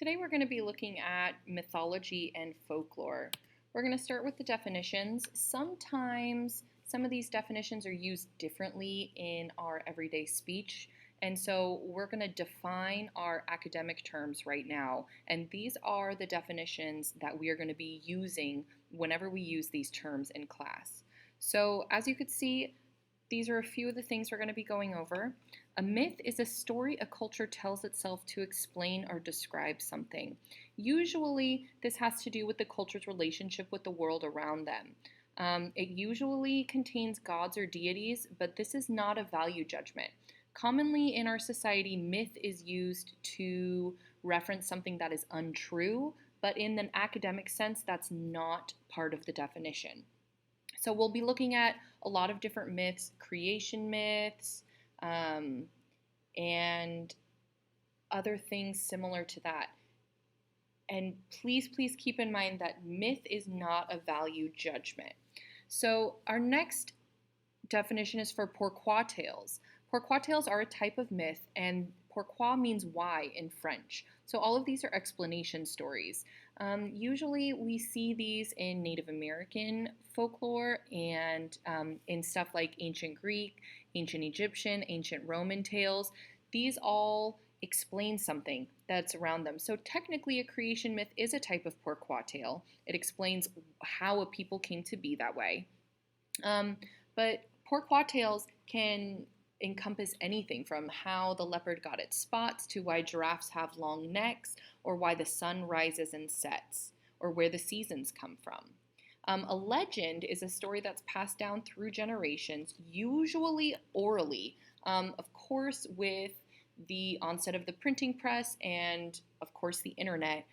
Today we're going to be looking at mythology and folklore. We're going to start with the definitions. Sometimes some of these definitions are used differently in our everyday speech, and so we're going to define our academic terms right now, and these are the definitions that we are going to be using whenever we use these terms in class. So as you could see, these are a few of the things we're going to be going over. A myth is a story a culture tells itself to explain or describe something. Usually, this has to do with the culture's relationship with the world around them. It usually contains gods or deities, but this is not a value judgment. Commonly in our society, myth is used to reference something that is untrue, but in an academic sense, that's not part of the definition. So we'll be looking at a lot of different myths, creation myths, and other things similar to that. And please keep in mind that myth is not a value judgment. So our next definition is for pourquoi tales. Pourquoi tales are a type of myth, and pourquoi means why in French. So all of these are explanation stories. Usually we see these in Native American folklore and in stuff like ancient Greek, ancient Egyptian, ancient Roman tales. These all explain something that's around them. So technically a creation myth is a type of pourquoi tale. It explains how a people came to be that way. But pourquoi tales can encompass anything from how the leopard got its spots to why giraffes have long necks, or why the sun rises and sets, or where the seasons come from. A legend is a story that's passed down through generations, usually orally. Of course, with the onset of the printing press and, of course, the internet,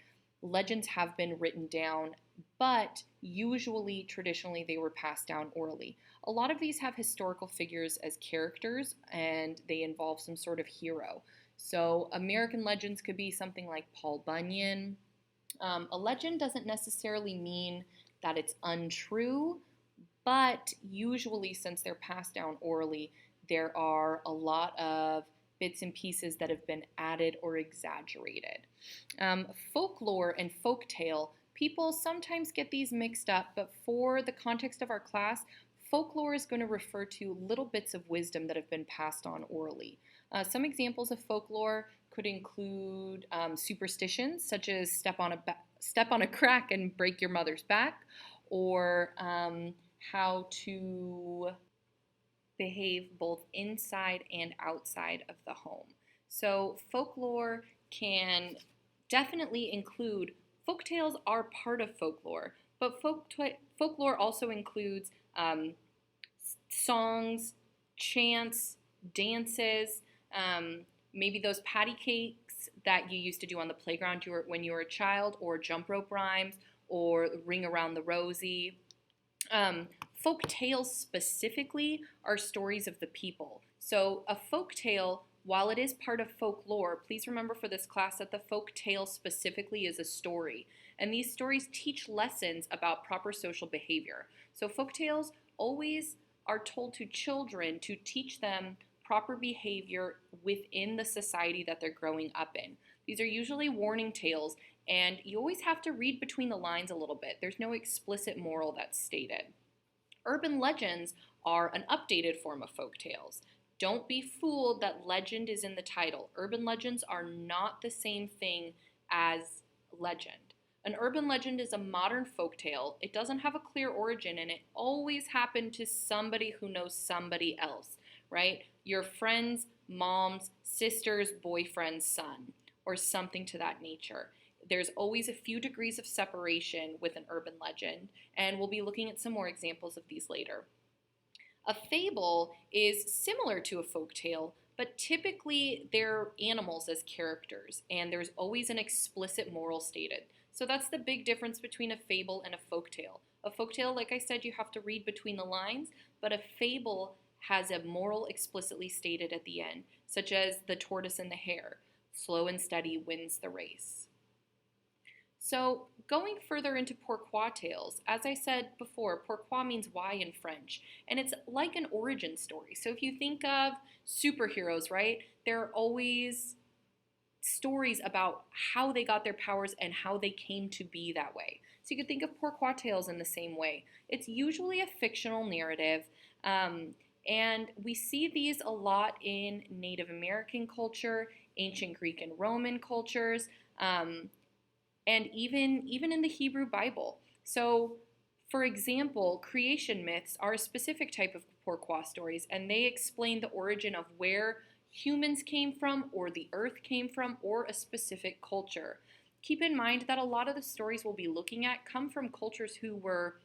legends have been written down, but usually, traditionally, they were passed down orally. A lot of these have historical figures as characters, and they involve some sort of hero. So American legends could be something like Paul Bunyan. A legend doesn't necessarily mean that it's untrue, but usually, since they're passed down orally, there are a lot of bits and pieces that have been added or exaggerated. Folklore and folktale, people sometimes get these mixed up, but for the context of our class, folklore is going to refer to little bits of wisdom that have been passed on orally. Some examples of folklore could include superstitions, such as step on a crack and break your mother's back, or how to behave both inside and outside of the home. So folklore can definitely include, folktales are part of folklore, but folklore also includes songs, chants, dances, maybe those patty cakes that you used to do on the playground when you were a child, or jump rope rhymes, or ring around the rosy. Folk tales specifically are stories of the people. So a folk tale, while it is part of folklore, please remember for this class that the folk tale specifically is a story. And these stories teach lessons about proper social behavior. So folk tales always are told to children to teach them proper behavior within the society that they're growing up in. These are usually warning tales, and you always have to read between the lines a little bit. There's no explicit moral that's stated. Urban legends are an updated form of folk tales. Don't be fooled that legend is in the title. Urban legends are not the same thing as legend. An urban legend is a modern folk tale. It doesn't have a clear origin, and it always happened to somebody who knows somebody else, right? Your friend's mom's sister's boyfriend's son, or something to that nature. There's always a few degrees of separation with an urban legend, and we'll be looking at some more examples of these later. A fable is similar to a folk tale, but typically they're animals as characters, and there's always an explicit moral stated. So that's the big difference between a fable and a folk tale. A folk tale, like I said, you have to read between the lines, but a fable has a moral explicitly stated at the end, such as the tortoise and the hare. Slow and steady wins the race. So going further into pourquoi tales, as I said before, pourquoi means why in French, and it's like an origin story. So if you think of superheroes, right, they're always stories about how they got their powers and how they came to be that way. So you could think of pourquoi tales in the same way. It's usually a fictional narrative, and we see these a lot in Native American culture, ancient Greek and Roman cultures, and even in the Hebrew Bible. So, for example, creation myths are a specific type of pourquoi stories, and they explain the origin of where humans came from, or the earth came from, or a specific culture. Keep in mind that a lot of the stories we'll be looking at come from cultures who were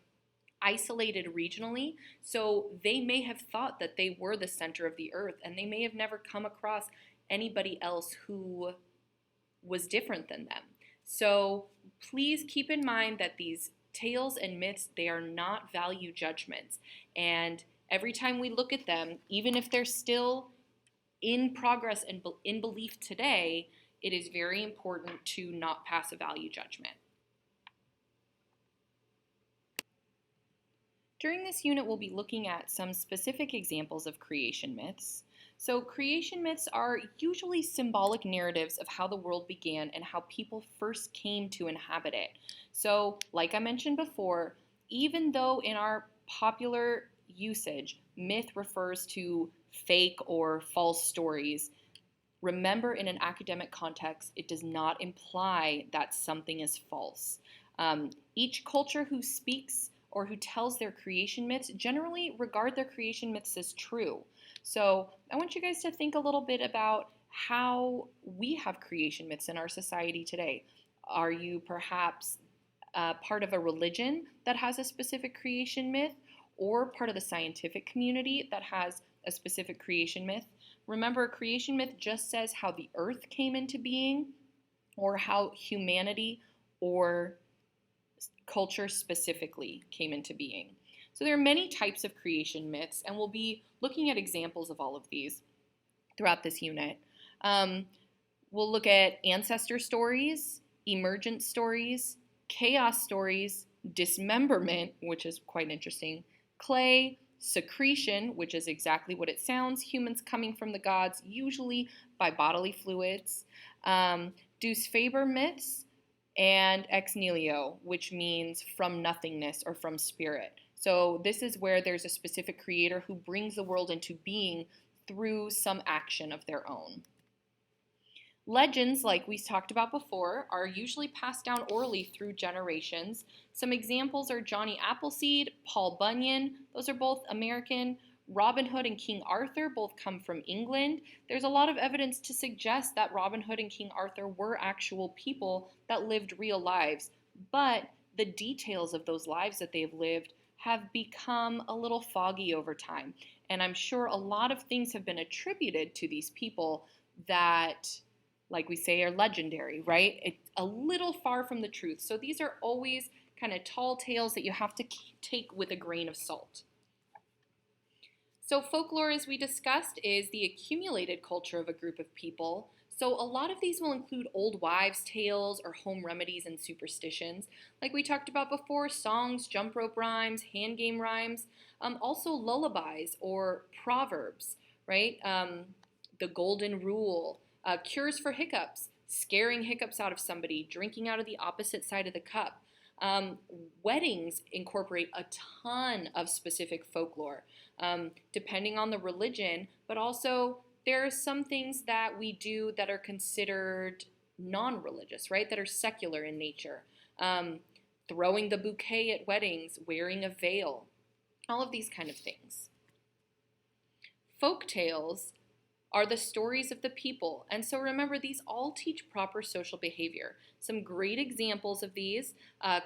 isolated regionally, so they may have thought that they were the center of the earth, and they may have never come across anybody else who was different than them. So please keep in mind that these tales and myths, they are not value judgments. And every time we look at them, even if they're still in progress and in belief today, it is very important to not pass a value judgment. During this unit, we'll be looking at some specific examples of creation myths. So creation myths are usually symbolic narratives of how the world began and how people first came to inhabit it. So, like I mentioned before, even though in our popular usage, myth refers to fake or false stories, remember in an academic context, it does not imply that something is false. Each culture who speaks or who tells their creation myths generally regard their creation myths as true. So I want you guys to think a little bit about how we have creation myths in our society today. Are you perhaps part of a religion that has a specific creation myth, or part of the scientific community that has a specific creation myth? Remember, a creation myth just says how the earth came into being, or how humanity or culture specifically came into being. So there are many types of creation myths, and we'll be looking at examples of all of these throughout this unit. We'll look at ancestor stories, emergent stories, chaos stories, dismemberment, which is quite interesting, clay, secretion, which is exactly what it sounds, humans coming from the gods, usually by bodily fluids, Deus Faber myths, and ex nihilo, which means from nothingness or from spirit. So this is where there's a specific creator who brings the world into being through some action of their own. Legends, like we talked about before, are usually passed down orally through generations. Some examples are Johnny Appleseed, Paul Bunyan, those are both American. Robin Hood and King Arthur both come from England. There's a lot of evidence to suggest that Robin Hood and King Arthur were actual people that lived real lives, but the details of those lives that they've lived have become a little foggy over time. And I'm sure a lot of things have been attributed to these people that, like we say, are legendary, right? It's a little far from the truth. So these are always kind of tall tales that you have to take with a grain of salt. So folklore, as we discussed, is the accumulated culture of a group of people. So a lot of these will include old wives' tales or home remedies and superstitions. Like we talked about before, songs, jump rope rhymes, hand game rhymes, also lullabies or proverbs, right? The golden rule, cures for hiccups, scaring hiccups out of somebody, drinking out of the opposite side of the cup. Weddings incorporate a ton of specific folklore, depending on the religion, but also there are some things that we do that are considered non-religious, right? That are secular in nature. Throwing the bouquet at weddings, wearing a veil, all of these kind of things. Folk tales are the stories of the people. And so remember, these all teach proper social behavior. Some great examples of these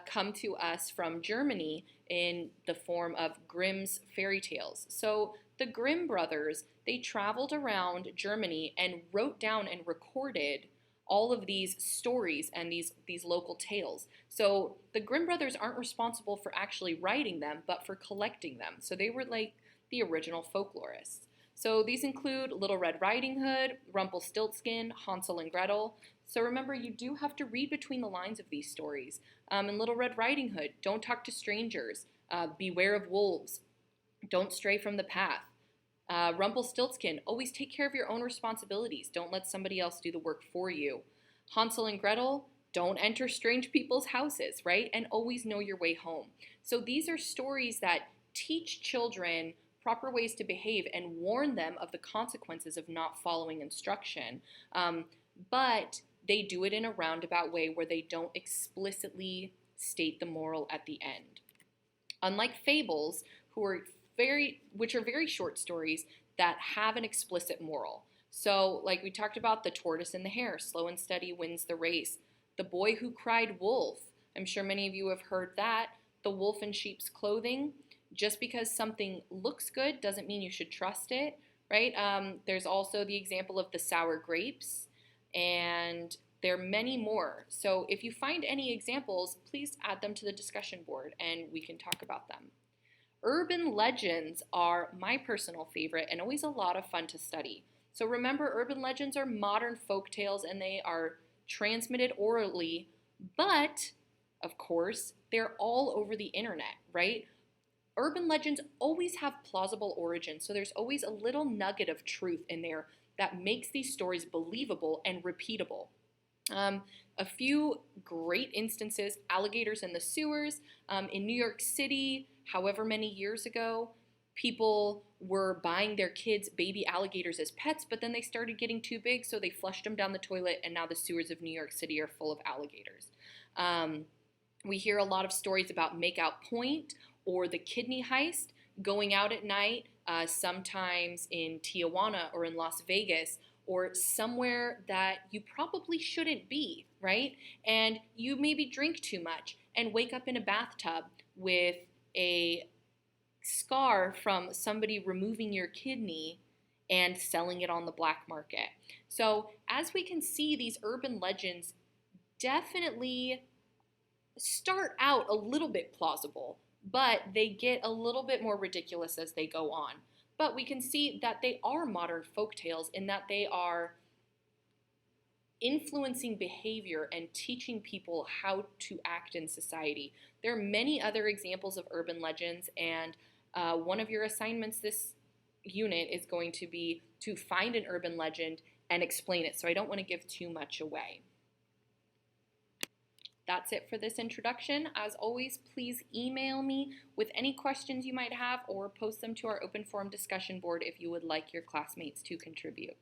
come to us from Germany in the form of Grimm's fairy tales. So the Grimm brothers, they traveled around Germany and wrote down and recorded all of these stories and these local tales. So the Grimm brothers aren't responsible for actually writing them, but for collecting them. So they were like the original folklorists. So these include Little Red Riding Hood, Rumpelstiltskin, Hansel and Gretel. So remember, you do have to read between the lines of these stories. In Little Red Riding Hood, don't talk to strangers, beware of wolves, don't stray from the path. Rumpelstiltskin, always take care of your own responsibilities. Don't let somebody else do the work for you. Hansel and Gretel, don't enter strange people's houses, right? And always know your way home. So these are stories that teach children proper ways to behave and warn them of the consequences of not following instruction. But they do it in a roundabout way where they don't explicitly state the moral at the end. Unlike fables, which are very short stories that have an explicit moral. So, like we talked about, the tortoise and the hare, slow and steady wins the race. The boy who cried wolf, I'm sure many of you have heard that. The wolf in sheep's clothing. Just because something looks good doesn't mean you should trust it, right? There's also the example of the sour grapes, and there are many more. So if you find any examples, please add them to the discussion board and we can talk about them. Urban legends are my personal favorite and always a lot of fun to study. So remember, urban legends are modern folk tales and they are transmitted orally, but of course, they're all over the internet, right? Urban legends always have plausible origins, so there's always a little nugget of truth in there that makes these stories believable and repeatable. A few great instances: alligators in the sewers. In New York City, however many years ago, people were buying their kids baby alligators as pets, but then they started getting too big, so they flushed them down the toilet, and now the sewers of New York City are full of alligators. We hear a lot of stories about Makeout Point or the kidney heist, going out at night, sometimes in Tijuana or in Las Vegas, or somewhere that you probably shouldn't be, right? And you maybe drink too much and wake up in a bathtub with a scar from somebody removing your kidney and selling it on the black market. So as we can see, these urban legends definitely start out a little bit plausible, but they get a little bit more ridiculous as they go on. But we can see that they are modern folk tales in that they are influencing behavior and teaching people how to act in society. There are many other examples of urban legends, and one of your assignments this unit is going to be to find an urban legend and explain it, so I don't want to give too much away. That's it for this introduction. As always, please email me with any questions you might have or post them to our open forum discussion board if you would like your classmates to contribute.